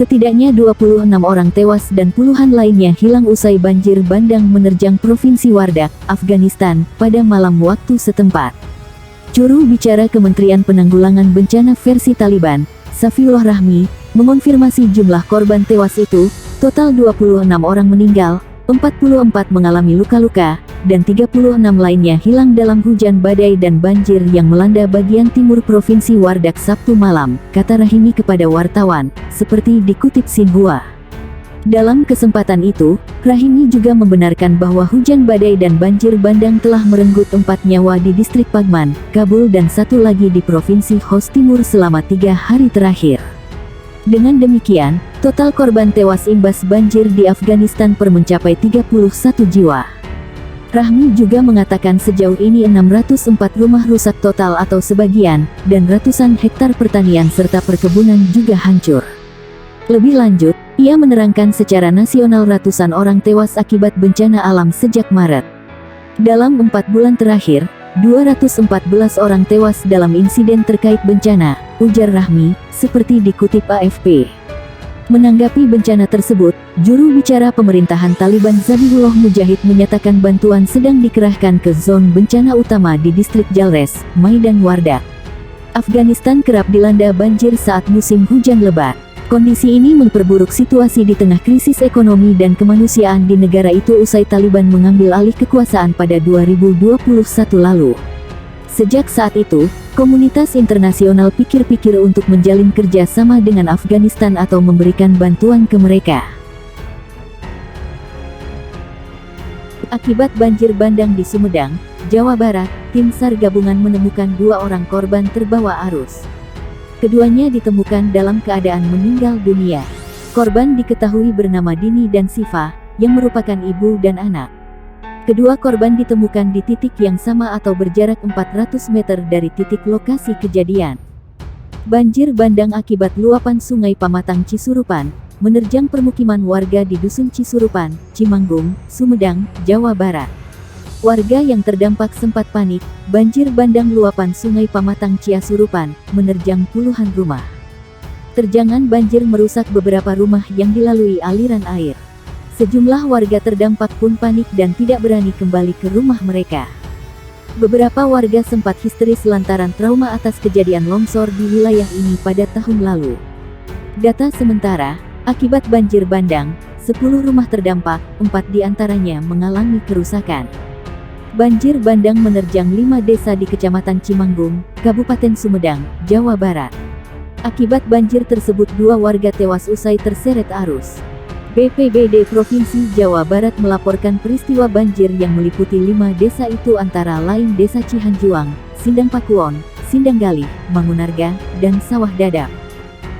Setidaknya 26 orang tewas dan puluhan lainnya hilang usai banjir bandang menerjang Provinsi Wardak, Afghanistan, pada malam waktu setempat. Juru bicara Kementerian Penanggulangan Bencana versi Taliban, Safiullah Rahmi, mengonfirmasi jumlah korban tewas itu, total 26 orang meninggal, 44 mengalami luka-luka, dan 36 lainnya hilang dalam hujan badai dan banjir yang melanda bagian timur Provinsi Wardak Sabtu malam, kata Rahimi kepada wartawan, seperti dikutip Xinhua. Dalam kesempatan itu, Rahimi juga membenarkan bahwa hujan badai dan banjir bandang telah merenggut 4 nyawa di distrik Pagman, Kabul dan 1 lagi di Provinsi Khost Timur selama 3 hari terakhir. Dengan demikian, total korban tewas imbas banjir di Afghanistan mencapai 31 jiwa. Rahmi juga mengatakan sejauh ini 604 rumah rusak total atau sebagian, dan ratusan hektar pertanian serta perkebunan juga hancur. Lebih lanjut, ia menerangkan secara nasional ratusan orang tewas akibat bencana alam sejak Maret. Dalam 4 bulan terakhir, 214 orang tewas dalam insiden terkait bencana, ujar Rahmi, seperti dikutip AFP. Menanggapi bencana tersebut, juru bicara pemerintahan Taliban Zabihullah Mujahid menyatakan bantuan sedang dikerahkan ke zon bencana utama di distrik Jalres, Maidan Wardak. Afghanistan kerap dilanda banjir saat musim hujan lebat. Kondisi ini memperburuk situasi di tengah krisis ekonomi dan kemanusiaan di negara itu usai Taliban mengambil alih kekuasaan pada 2021 lalu. Sejak saat itu, komunitas internasional pikir-pikir untuk menjalin kerja sama dengan Afghanistan atau memberikan bantuan ke mereka. Akibat banjir bandang di Sumedang, Jawa Barat, tim SAR gabungan menemukan 2 orang korban terbawa arus. Keduanya ditemukan dalam keadaan meninggal dunia. Korban diketahui bernama Dini dan Siva, yang merupakan ibu dan anak. Kedua korban ditemukan di titik yang sama atau berjarak 400 meter dari titik lokasi kejadian. Banjir bandang akibat luapan Sungai Pamatang Cisurupan, menerjang permukiman warga di Dusun Cisurupan, Cimanggung, Sumedang, Jawa Barat. Warga yang terdampak sempat panik. Banjir bandang luapan Sungai Pamatang Ciasurupan menerjang puluhan rumah. Terjangan banjir merusak beberapa rumah yang dilalui aliran air. Sejumlah warga terdampak pun panik dan tidak berani kembali ke rumah mereka. Beberapa warga sempat histeris lantaran trauma atas kejadian longsor di wilayah ini pada tahun lalu. Data sementara, akibat banjir bandang, 10 rumah terdampak, 4 diantaranya mengalami kerusakan. Banjir bandang menerjang 5 desa di Kecamatan Cimanggung, Kabupaten Sumedang, Jawa Barat. Akibat banjir tersebut 2 warga tewas usai terseret arus. BPBD Provinsi Jawa Barat melaporkan peristiwa banjir yang meliputi 5 desa itu antara lain Desa Cihanjuang, Sindang Pakuon, Sindang Galih, Mangunarga, dan Sawah Dadap.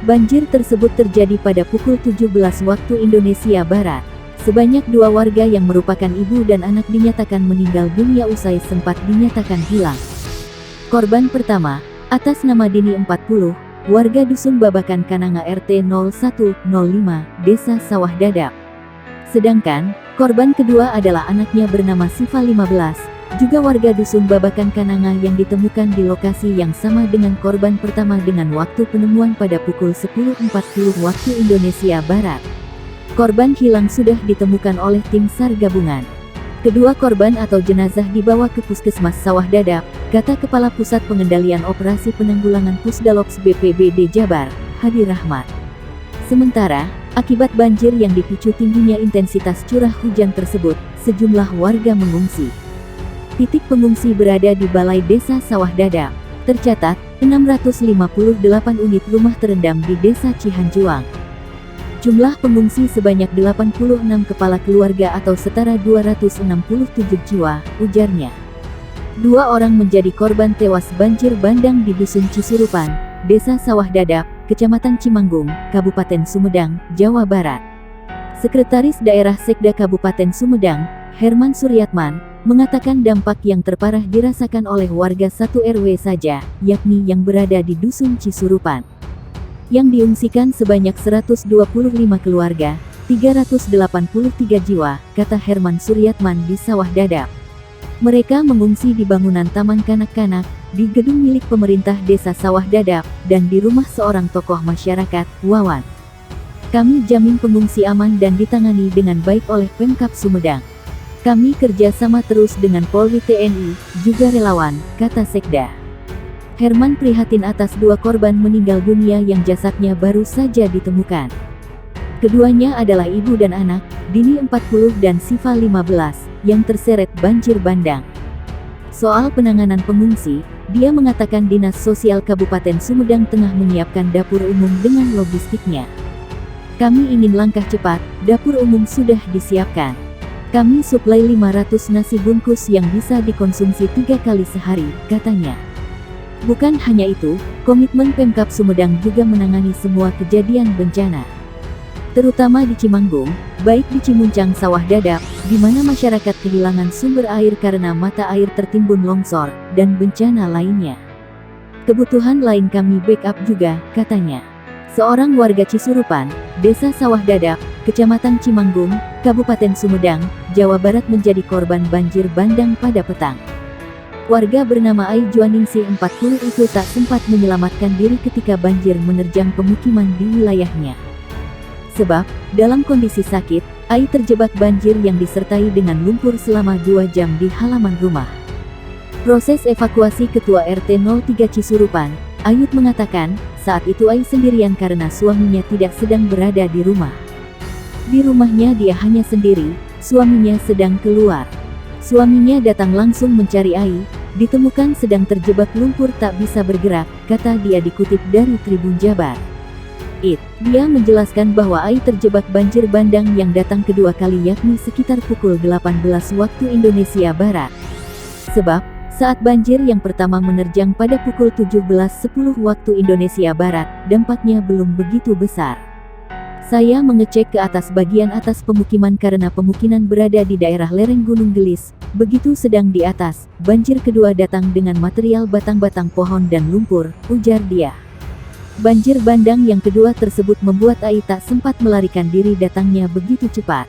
Banjir tersebut terjadi pada pukul 17 waktu Indonesia Barat. Sebanyak 2 warga yang merupakan ibu dan anak dinyatakan meninggal dunia usai sempat dinyatakan hilang. Korban pertama, atas nama Dini 40, warga Dusun Babakan Kananga RT 0105, Desa Sawah Dadap. Sedangkan, korban kedua adalah anaknya bernama Siva 15, juga warga Dusun Babakan Kananga yang ditemukan di lokasi yang sama dengan korban pertama dengan waktu penemuan pada pukul 10.40 waktu Indonesia Barat. Korban hilang sudah ditemukan oleh tim SAR gabungan. Kedua korban atau jenazah dibawa ke Puskesmas Sawah Dadap, kata Kepala Pusat Pengendalian Operasi Penanggulangan Pusdalops BPBD Jabar, Hadi Rahmat. Sementara, akibat banjir yang dipicu tingginya intensitas curah hujan tersebut, sejumlah warga mengungsi. Titik pengungsi berada di Balai Desa Sawah Dadap. Tercatat, 658 unit rumah terendam di Desa Cihanjuang. Jumlah pengungsi sebanyak 86 kepala keluarga atau setara 267 jiwa, ujarnya. 2 orang menjadi korban tewas banjir bandang di Dusun Cisurupan, Desa Sawah Dadap, Kecamatan Cimanggung, Kabupaten Sumedang, Jawa Barat. Sekretaris Daerah Sekda Kabupaten Sumedang, Herman Suryatman, mengatakan dampak yang terparah dirasakan oleh warga 1 RW saja, yakni yang berada di Dusun Cisurupan. Yang diungsikan sebanyak 125 keluarga, 383 jiwa, kata Herman Suryatman di Sawah Dadap. Mereka mengungsi di bangunan taman kanak-kanak, di gedung milik pemerintah Desa Sawah Dadap, dan di rumah seorang tokoh masyarakat, Wawan. Kami jamin pengungsi aman dan ditangani dengan baik oleh Pemkab Sumedang. Kami kerja sama terus dengan Polri, TNI, juga relawan, kata Sekda. Herman prihatin atas 2 korban meninggal dunia yang jasadnya baru saja ditemukan. Keduanya adalah ibu dan anak, Dini 40 dan Siva 15, yang terseret banjir bandang. Soal penanganan pengungsi, dia mengatakan Dinas Sosial Kabupaten Sumedang tengah menyiapkan dapur umum dengan logistiknya. Kami ingin langkah cepat, dapur umum sudah disiapkan. Kami suplai 500 nasi bungkus yang bisa dikonsumsi 3 kali sehari, katanya. Bukan hanya itu, komitmen Pemkab Sumedang juga menangani semua kejadian bencana. Terutama di Cimanggung, baik di Cimuncang Sawah Dadap, di mana masyarakat kehilangan sumber air karena mata air tertimbun longsor, dan bencana lainnya. Kebutuhan lain kami backup juga, katanya. Seorang warga Cisurupan, Desa Sawah Dadap, Kecamatan Cimanggung, Kabupaten Sumedang, Jawa Barat menjadi korban banjir bandang pada petang. Warga bernama Ai Juaningsi 40 itu tak sempat menyelamatkan diri ketika banjir menerjang pemukiman di wilayahnya. Sebab, dalam kondisi sakit, Ai terjebak banjir yang disertai dengan lumpur selama 2 jam di halaman rumah. Proses evakuasi Ketua RT 03 Cisurupan, Ayut mengatakan, saat itu Ai sendirian karena suaminya tidak sedang berada di rumah. Di rumahnya dia hanya sendiri, suaminya sedang keluar. Suaminya datang langsung mencari Ai, ditemukan sedang terjebak lumpur tak bisa bergerak, kata dia dikutip dari Tribun Jabar. Dia menjelaskan bahwa Ai terjebak banjir bandang yang datang kedua kali yakni sekitar pukul 18 waktu Indonesia Barat. Sebab, saat banjir yang pertama menerjang pada pukul 17.10 waktu Indonesia Barat, dampaknya belum begitu besar. Saya mengecek ke atas bagian atas pemukiman karena pemukiman berada di daerah lereng Gunung Gelis, begitu sedang di atas, banjir kedua datang dengan material batang-batang pohon dan lumpur, ujar dia. Banjir bandang yang kedua tersebut membuat Ai tak sempat melarikan diri, datangnya begitu cepat.